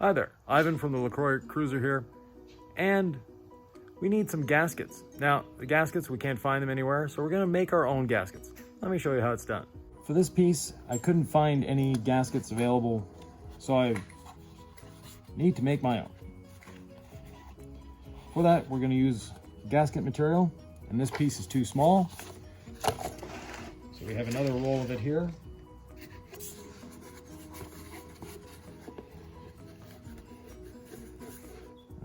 Hi there, Ivan from the Lacroix Cruiser here, and we need some gaskets. Now, the gaskets, we can't find them anywhere, so we're gonna make our own gaskets. Let me show you how it's done. For this piece, I couldn't find any gaskets available, so I need to make my own. For that, we're gonna use gasket material, and this piece is too small. So we have another roll of it here.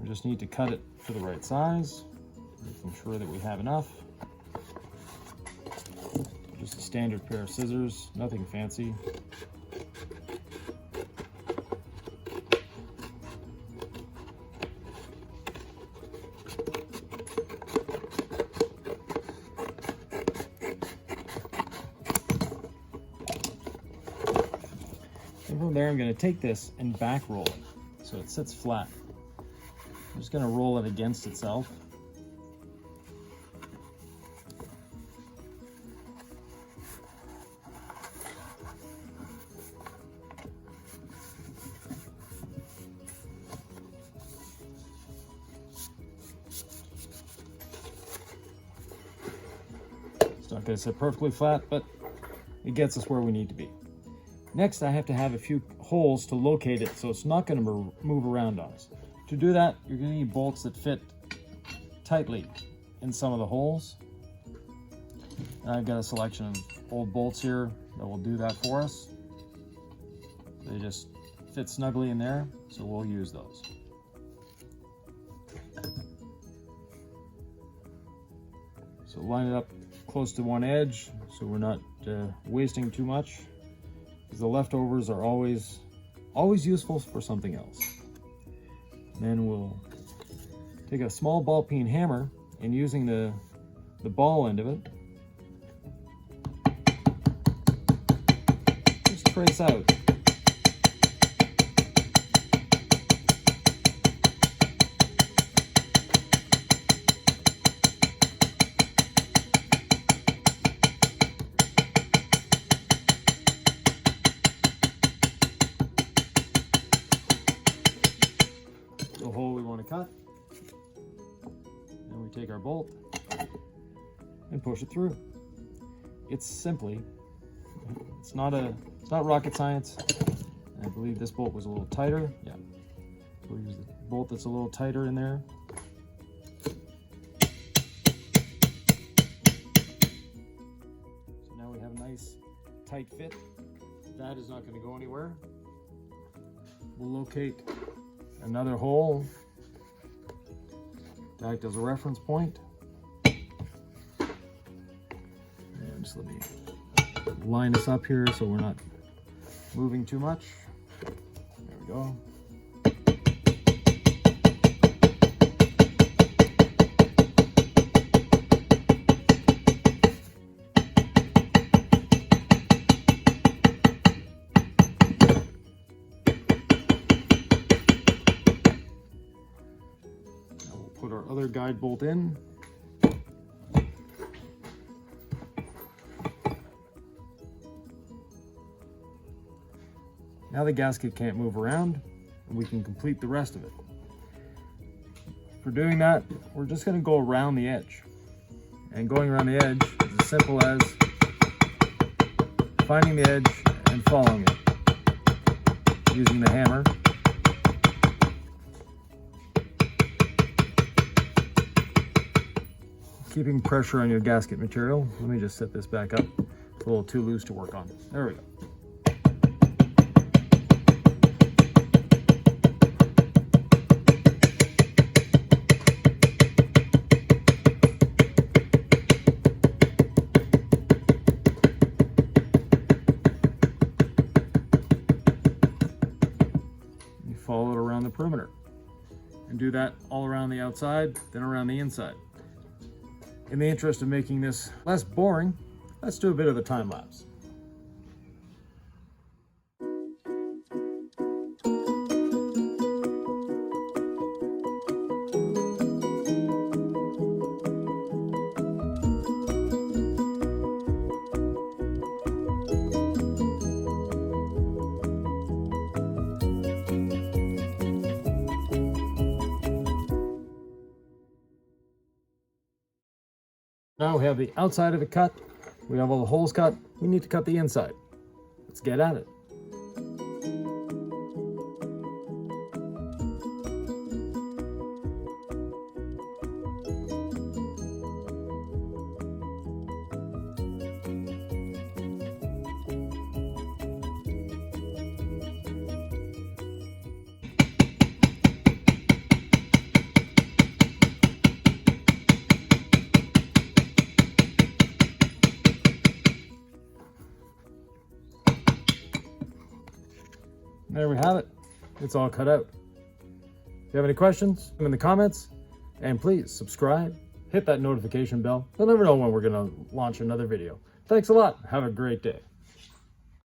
We just need to cut it to the right size, making sure that we have enough. Just a standard pair of scissors, nothing fancy. And from there, I'm going to take this and back roll it so it sits flat. I'm just going to roll it against itself. It's not going to sit perfectly flat, but it gets us where we need to be. Next, I have to have a few holes to locate it so it's not going to move around on us. To do that, you're going to need bolts that fit tightly in some of the holes. And I've got a selection of old bolts here that will do that for us. They just fit snugly in there, so we'll use those. So line it up close to one edge so we're not wasting too much, because the leftovers are always useful for something else. Then we'll take a small ball peen hammer and using the ball end of it, just trace out. The hole we want to cut. Then we take our bolt and push it through. It's not rocket science. And I believe this bolt was a little tighter. Yeah. We'll use the bolt that's a little tighter in there. So now we have a nice tight fit. That is not going to go anywhere. We'll locate another hole to act as a reference point. And just let me line this up here so we're not moving too much. There we go. Put our other guide bolt in. Now the gasket can't move around, and we can complete the rest of it. For doing that, we're just going to go around the edge. And going around the edge is as simple as finding the edge and following it using the hammer. Keeping pressure on your gasket material. Let me just set this back up. It's a little too loose to work on. There we go. You follow it around the perimeter. And do that all around the outside, then around the inside. In the interest of making this less boring, let's do a bit of a time lapse. Now we have the outside of it cut. We have all the holes cut. We need to cut the inside. Let's get at it. There we have it. It's all cut out. If you have any questions, leave them in the comments. And please subscribe, hit that notification bell. You'll never know when we're going to launch another video. Thanks a lot. Have a great day.